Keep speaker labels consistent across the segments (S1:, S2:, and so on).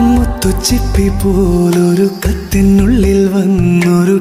S1: മുത്തുച്ചിപ്പി പോലൊരു കത്തിനുള്ളിൽ വന്നൊരു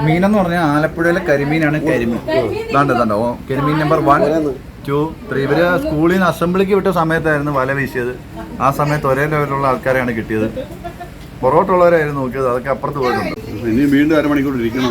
S2: മീനെന്ന് പറഞ്ഞാൽ ആലപ്പുഴയിലെ കരിമീനാണ്. കരിമീൻ താണ്ടോ കരിമീൻ നമ്പർ 1, 2, 3. ഇവര് സ്കൂളിൽ നിന്ന് അസംബ്ലിക്ക് വിട്ട സമയത്തായിരുന്നു വല വീശിയത്. ആ സമയത്ത് ഒരേ ലെവലിലുള്ള ആൾക്കാരെയാണ് കിട്ടിയത്. പൊറോട്ട ഉള്ളവരായിരുന്നു നോക്കിയത്. അതൊക്കെ അപ്പുറത്ത് പോയിട്ടുണ്ട്.
S3: ഇനി വീണ്ടും അരമണിക്കൂർ ഇരിക്കണം.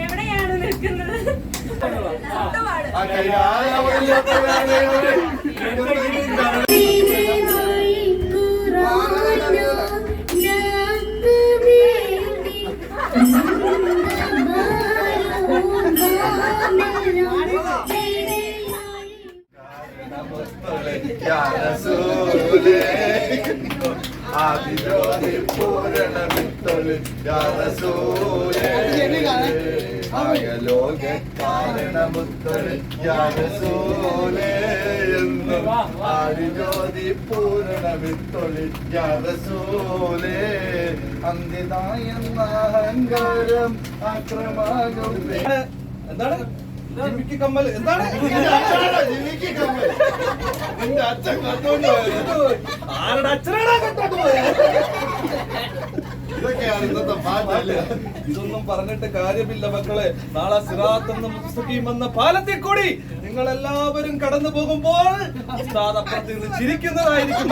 S4: എവിടെയാണ് നിൽക്കുന്നത്?
S2: അന്ത്യതായെന്ന അക്രമാകും
S5: എന്താണ് ജിമിക്ക് കമ്മൽ എന്താണ്
S2: നിന്റെ അച്ഛൻ കണ്ടോണ്ട്
S5: ആരുടെ അച്ഛനാണ് കണ്ടോണ്ട് പോയത്?
S2: ഇതൊക്കെയാണ് ഇന്നത്തെ പാട്ടല്ലേ.
S5: ഇതൊന്നും പറഞ്ഞിട്ട് കാര്യമില്ല മക്കളെ. നാളെ സിറാത്ത് എന്ന മുസ്തഖീം എന്ന പാലത്തിൽ കൂടി നിങ്ങൾ എല്ലാവരും കടന്നു പോകുമ്പോൾ ഉസ്താദ് അപ്പുറത്ത് നിന്ന് ചിരിക്കുന്നതായിരിക്കും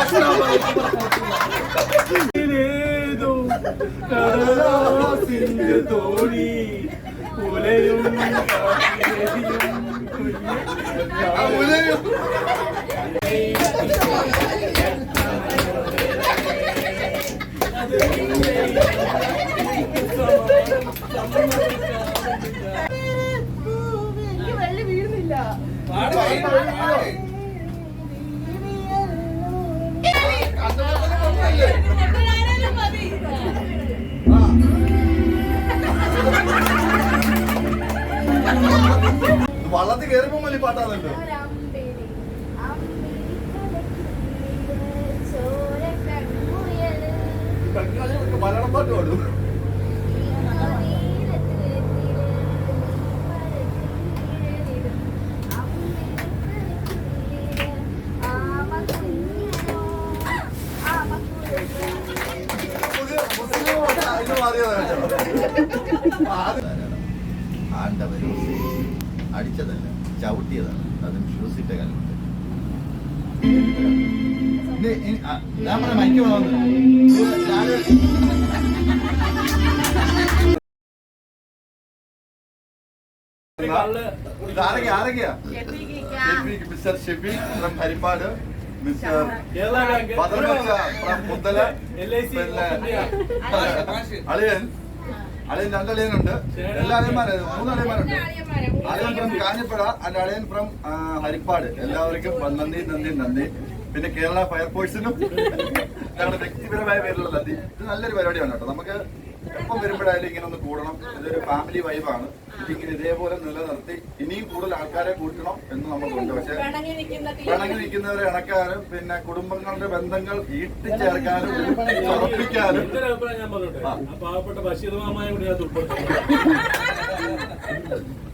S5: തോണി ഉലയും
S4: എനിക്ക് വെള്ളം വീഴുന്നില്ല. എപ്പോഴായാലും മതി.
S2: വള്ളത്തിൽ കയറിപ്പോ മതി പാട്ടാണല്ലോ. മലയാളം പാട്ട് പാടും. ആണ്ടവൻ അടിച്ചതല്ല, ചവിട്ടിയതാണ്. അതും ഷൂസിട്ട കാലമുണ്ട്. നമ്മുടെ മൈക്ക് വന്നു. ആരൊക്കെയാ? Mister Shefeeq from Haripad, mister Muthala, പിന്നെ അളിയൻ രണ്ടളിയനുണ്ട്. എല്ലാ അളിയന്മാരും 3 അളിയന്മാരുണ്ട്. അളിയൻ ഫ്രം കാഞ്ഞപ്പുഴ ആൻഡ് അളിയൻ ഫ്രം ഹരിപ്പാട്. എല്ലാവർക്കും നന്ദി. പിന്നെ കേരള ഫയർഫോഴ്സിനും ഞങ്ങളുടെ വ്യക്തിപരമായ പേരിലുള്ള നന്ദി. ഇത് നല്ലൊരു പരിപാടിയാണ് കേട്ടോ. നമുക്ക് എപ്പം വരുമ്പോഴായാലും ഇങ്ങനെ ഒന്ന് കൂടണം. ഇതൊരു ഫാമിലി വൈബാണ്. ഇതിങ്ങനെ ഇതേപോലെ നിലനിർത്തി ഇനിയും കൂടുതൽ ആൾക്കാരെ കൂട്ടണം എന്ന് നമുക്കുണ്ട്. പക്ഷെ പിണങ്ങി നിൽക്കുന്നവരെ ഇണക്കാനും പിന്നെ കുടുംബങ്ങളുടെ ബന്ധങ്ങൾ ഈട്ടിച്ചേർക്കാനും ഉറപ്പിക്കാനും
S5: പാവപ്പെട്ട ബഷീർമായ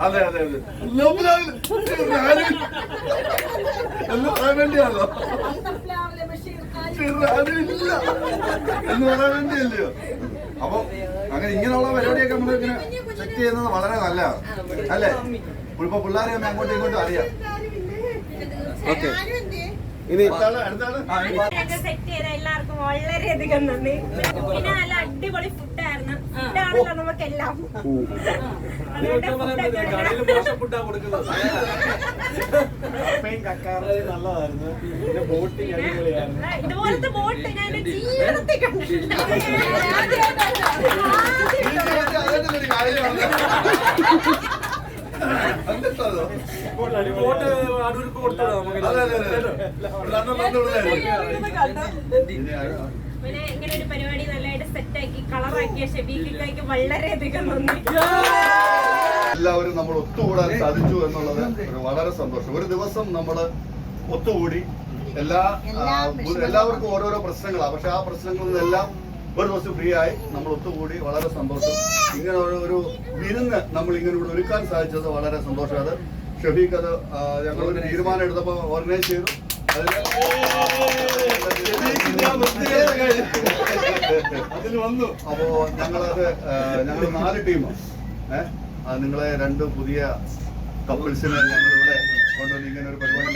S2: അതെ എന്ന് പറയാൻ വേണ്ടിയാണോ? ഇല്ല എന്ന് പറയാൻ വേണ്ടിയല്ലയോ? അപ്പൊ അങ്ങനെ ഇങ്ങനെയുള്ള പരിപാടിയൊക്കെ നമ്മൾ ഇങ്ങനെ ചെക്ക് ചെയ്യുന്നത് വളരെ നല്ലതാണ് അല്ലേ? ഇപ്പൊ പിള്ളേരെ അങ്ങോട്ടും ഇങ്ങോട്ടും അറിയാം.
S4: ഓക്കെ.
S2: ഇനി
S4: സെറ്റ് ചെയ്ത എല്ലാവർക്കും വളരെയധികം നന്ദി. പിന്നെ നല്ല അടിപൊളി ഫുഡായിരുന്നു. ഫുഡാണല്ലോ നമുക്കെല്ലാം. ഇതുപോലത്തെ ബോട്ട് ഞാൻ ജീവിതത്തിൽ കണ്ടിട്ടില്ല. പിന്നെ ഇങ്ങനെ ഒരു പരിപാടി നല്ലതായിട്ട് സെറ്റാക്കി കളറാക്കിയ ഷെബീഖിക്ക് വളരെയധികം നന്ദി.
S3: എല്ലാവരും നമ്മൾ ഒത്തുകൂടാൻ സാധിച്ചു എന്നുള്ളത് വളരെ സന്തോഷം. ഒരു ദിവസം നമ്മൾ ഒത്തുകൂടി എല്ലാവർക്കും ഓരോരോ പ്രശ്നങ്ങളാണ്. പക്ഷെ ആ പ്രശ്നങ്ങളിൽ നിന്നെല്ലാം ഒരു ദിവസം ഫ്രീ ആയി നമ്മൾ ഒത്തുകൂടി. വളരെ സന്തോഷം. ഇങ്ങനെ ഒരു വിരുന്ന് നമ്മൾ ഇങ്ങനെ ഇവിടെ ഒരുക്കാൻ സാധിച്ചത് വളരെ സന്തോഷം. അത് ഷഫീഖ് അത് ഞങ്ങളൊരു തീരുമാനം എടുത്തപ്പോൾ ഓർഗനൈസ് ചെയ്തു. അതിൽ വന്നു. അപ്പോ ഞങ്ങൾ 4 ടീമാണ്. നിങ്ങളെ 2 പുതിയ കപ്പിൾസിനെ ഞങ്ങളിവിടെ കൊണ്ടുവന്ന് ഇങ്ങനെ ഒരു പരിപാടി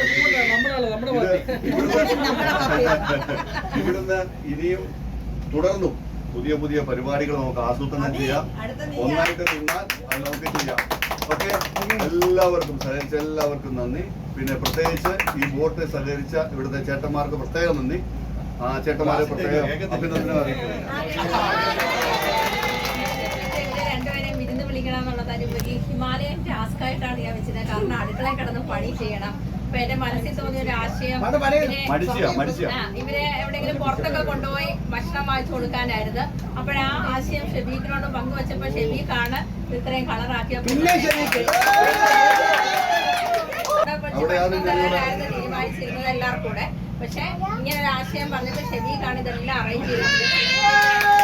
S3: ഇവിടുന്ന് ഇനിയും തുടർന്നും പുതിയ പരിപാടികൾ നമുക്ക് ആസൂത്രണം ചെയ്യാം. ഒന്നായിട്ട് നിന്നാൽ അത് നമുക്ക് ചെയ്യാം. ഓക്കെ, എല്ലാവർക്കും സഹകരിച്ച എല്ലാവർക്കും നന്ദി. പിന്നെ പ്രത്യേകിച്ച് ഈ ബോട്ട് സഹകരിച്ച ഇവിടുത്തെ ചേട്ടന്മാർക്ക് പ്രത്യേകം നന്ദി. ആ ചേട്ടന്മാരെ പ്രത്യേകം അഭിനന്ദനം അറിയിക്കുന്നു.
S6: രണ്ടുപേരെയും വിരുന്ന് വിളിക്കണം എന്നുള്ളതിനുപരി ഹിമാലയൻ ടാസ്ക് ആയിട്ടാണ് ഞാൻ വെച്ചത്. കാരണം അടുക്കളയിൽ കിടന്ന് പണി ചെയ്യണം. അപ്പൊ എന്റെ മനസ്സിൽ തോന്നിയ ഒരു ആശയം ഇവരെ എവിടെയെങ്കിലും പുറത്തൊക്കെ കൊണ്ടുപോയി ഭക്ഷണം വാങ്ങിച്ചു കൊടുക്കാനായിരുന്നു. അപ്പോഴാ ആശയം ഷെബീഖിനോട് പങ്കുവച്ചപ്പോ ഷെബീഖാണ് ഇത്രയും കളറാക്കിയപ്പോൾ തീരുമാനിച്ചിരുന്നത് എല്ലാവർക്കും കൂടെ. പക്ഷെ ഇങ്ങനെ ഒരു ആശയം പറഞ്ഞപ്പോൾ ഷെബീഖാണ് ഇതെല്ലാം അറേഞ്ച് ചെയ്തത്.